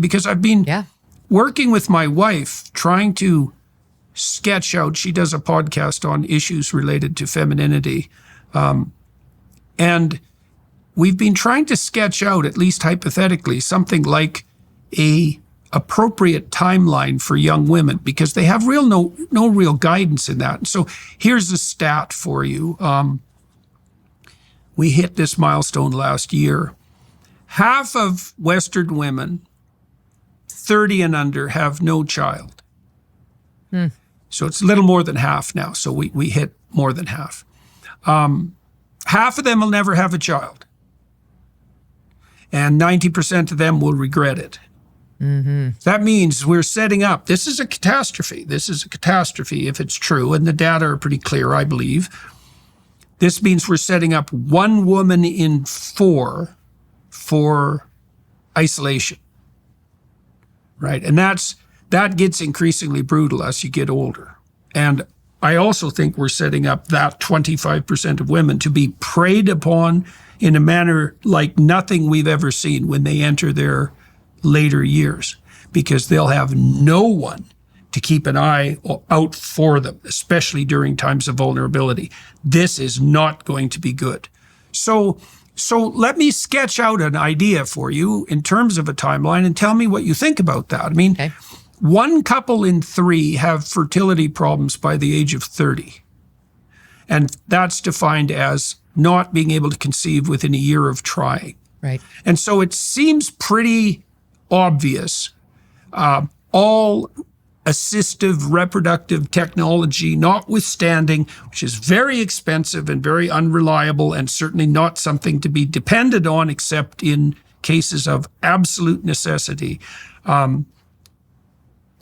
Because I've been working with my wife, trying to sketch out, she does a podcast on issues related to femininity. And we've been trying to sketch out, at least hypothetically, something like a appropriate timeline for young women, because they have no real guidance in that. So here's a stat for you. We hit this milestone last year. Half of Western women 30 and under have no child. So it's a little more than half now. So we hit more than half. Half of them will never have a child. And 90% of them will regret it. That means we're setting up, this is a catastrophe. This is a catastrophe if it's true, and the data are pretty clear, I believe. This means we're setting up 1 woman in 4 for isolation, right? And that gets increasingly brutal as you get older. And I also think we're setting up that 25% of women to be preyed upon in a manner like nothing we've ever seen when they enter their later years, because they'll have no one to keep an eye out for them, especially during times of vulnerability. This is not going to be good. So let me sketch out an idea for you in terms of a timeline and tell me what you think about that. I mean, 1 couple in 3 have fertility problems by the age of 30. And that's defined as not being able to conceive within a year of trying. Right. And so it seems pretty obvious. All assistive reproductive technology notwithstanding, which is very expensive and very unreliable and certainly not something to be depended on except in cases of absolute necessity.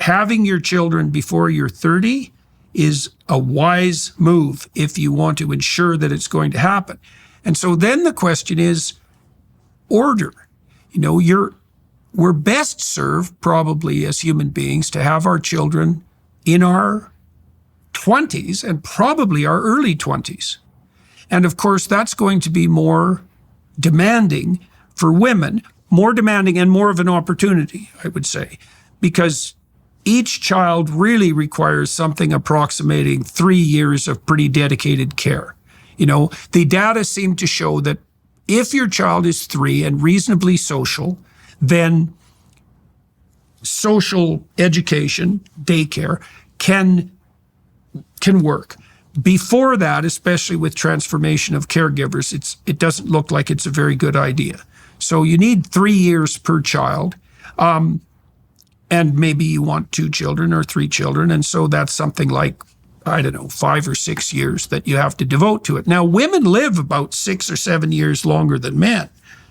Having your children before you're 30 is a wise move if you want to ensure that it's going to happen. And so then the question is order. We're best served probably as human beings to have our children in our 20s and probably our early 20s. And of course, that's going to be more demanding for women, more demanding and more of an opportunity, I would say, because each child really requires something approximating 3 years of pretty dedicated care. The data seem to show that if your child is 3 and reasonably social, then social education, daycare, can work. Before that, especially with transformation of caregivers, it doesn't look like it's a very good idea. So you need 3 years per child. And maybe you want 2 children or 3 children. And so that's something like, 5 or 6 years that you have to devote to it. Now, women live about 6 or 7 years longer than men.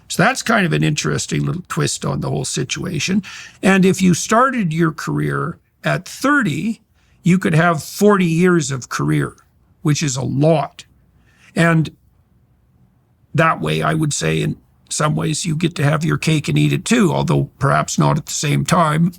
So that's kind of an interesting little twist on the whole situation. And if you started your career at 30, you could have 40 years of career, which is a lot. And that way, I would say, in some ways, you get to have your cake and eat it too, although perhaps not at the same time,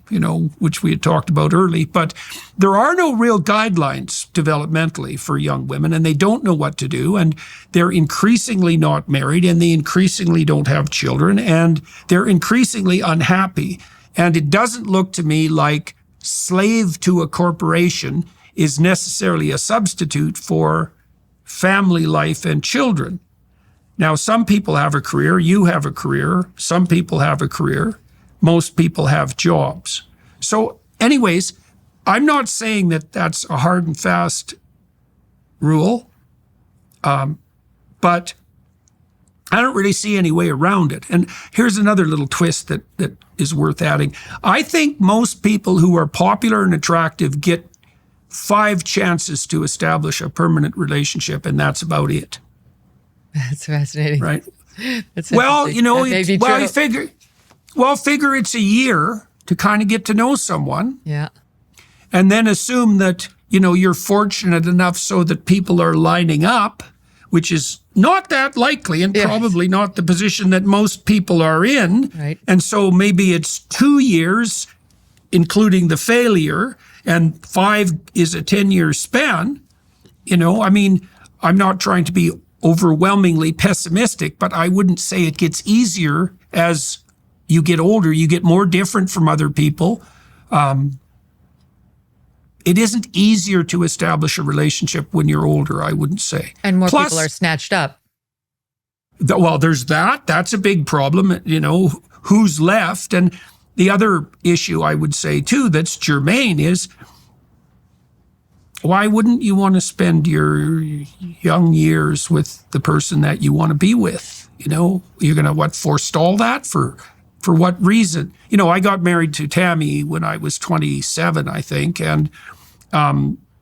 which we had talked about early. But there are no real guidelines developmentally for young women, and they don't know what to do. And they're increasingly not married, and they increasingly don't have children, and they're increasingly unhappy. And it doesn't look to me like slave to a corporation is necessarily a substitute for family life and children. Now, some people have a career, you have a career, some people have a career, most people have jobs. So anyways, I'm not saying that that's a hard and fast rule, but I don't really see any way around it. And here's another little twist that is worth adding. I think most people who are popular and attractive get 5 chances to establish a permanent relationship, and that's about it. That's fascinating. Right. That's well, figure it's a year to kind of get to know someone. Yeah. And then assume that, you're fortunate enough so that people are lining up, which is not that likely and probably not the position that most people are in. Right. And so maybe it's 2 years, including the failure, and 5 is a 10-year span. I'm not trying to be overwhelmingly pessimistic, but I wouldn't say it gets easier as you get older, you get more different from other people. It isn't easier to establish a relationship when you're older, I wouldn't say. And more Plus, people are snatched up. Well, there's that. That's a big problem. You know, who's left? And the other issue I would say too that's germane is, why wouldn't you want to spend your young years with the person that you want to be with? You know, you're going to forestall that for what reason? You know, I got married to Tammy when I was 27, I think, and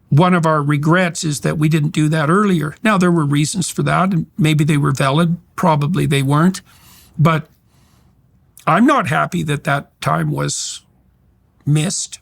one of our regrets is that we didn't do that earlier. Now, there were reasons for that, and maybe they were valid. Probably they weren't. But I'm not happy that that time was missed.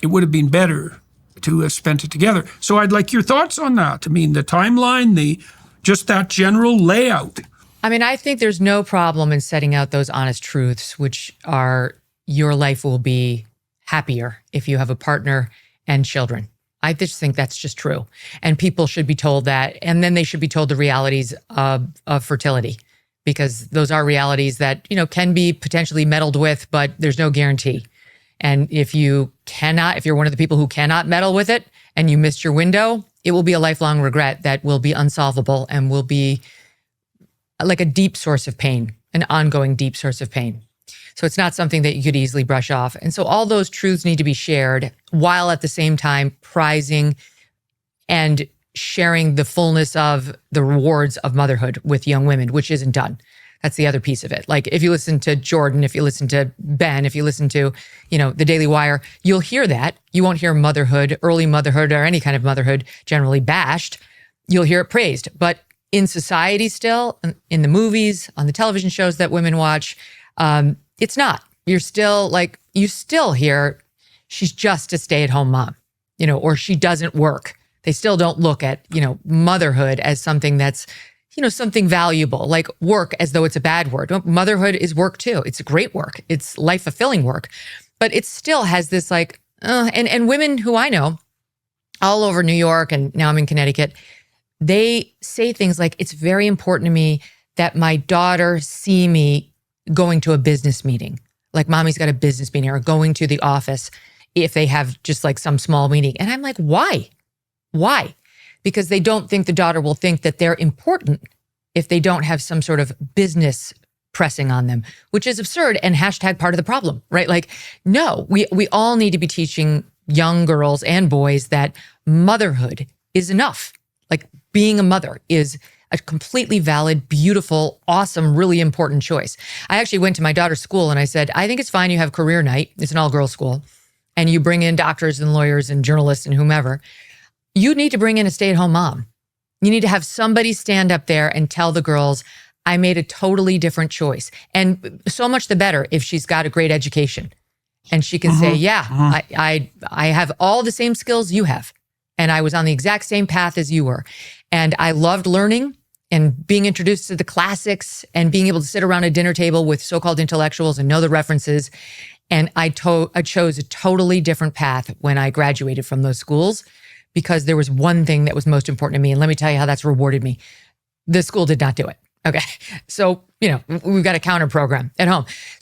It would have been better to have spent it together. So I'd like your thoughts on that. I mean, the timeline, just that general layout. I mean, I think there's no problem in setting out those honest truths, which are your life will be happier if you have a partner and children. I just think that's just true. And people should be told that. And then they should be told the realities of fertility, because those are realities that, you know, can be potentially meddled with, but there's no guarantee. And if you're one of the people who cannot meddle with it and you missed your window, it will be a lifelong regret that will be unsolvable and will be like a deep source of pain, an ongoing deep source of pain. So it's not something that you could easily brush off. And so all those truths need to be shared while at the same time prizing and sharing the fullness of the rewards of motherhood with young women, which isn't done. That's the other piece of it. Like if you listen to Jordan, if you listen to Ben, if you listen to, you know, the Daily Wire, you'll hear that. You won't hear motherhood, early motherhood, or any kind of motherhood generally bashed. You'll hear it praised. But in society still, in the movies, on the television shows that women watch, it's not. You still hear she's just a stay-at-home mom, you know, or she doesn't work. They still don't look at, you know, motherhood as something that's, you know, something valuable, like work as though it's a bad word. Motherhood is work too. It's great work. It's life-fulfilling work. But it still has this and women who I know all over New York, and now I'm in Connecticut, they say things like, it's very important to me that my daughter see me going to a business meeting. Like mommy's got a business meeting, or going to the office if they have just like some small meeting. And I'm like, why? Why? Because they don't think the daughter will think that they're important if they don't have some sort of business pressing on them, which is absurd and # part of the problem, right? Like, no, we all need to be teaching young girls and boys that motherhood is enough. Like being a mother is a completely valid, beautiful, awesome, really important choice. I actually went to my daughter's school and I said, I think it's fine you have career night. It's an all-girls school. And you bring in doctors and lawyers and journalists and whomever. You need to bring in a stay-at-home mom. You need to have somebody stand up there and tell the girls, I made a totally different choice. And so much the better if she's got a great education. And she can say, I have all the same skills you have. And I was on the exact same path as you were. And I loved learning and being introduced to the classics and being able to sit around a dinner table with so-called intellectuals and know the references. And I chose a totally different path when I graduated from those schools, because there was one thing that was most important to me. And let me tell you how that's rewarded me. The school did not do it. Okay. So, you know, we've got a counter program at home.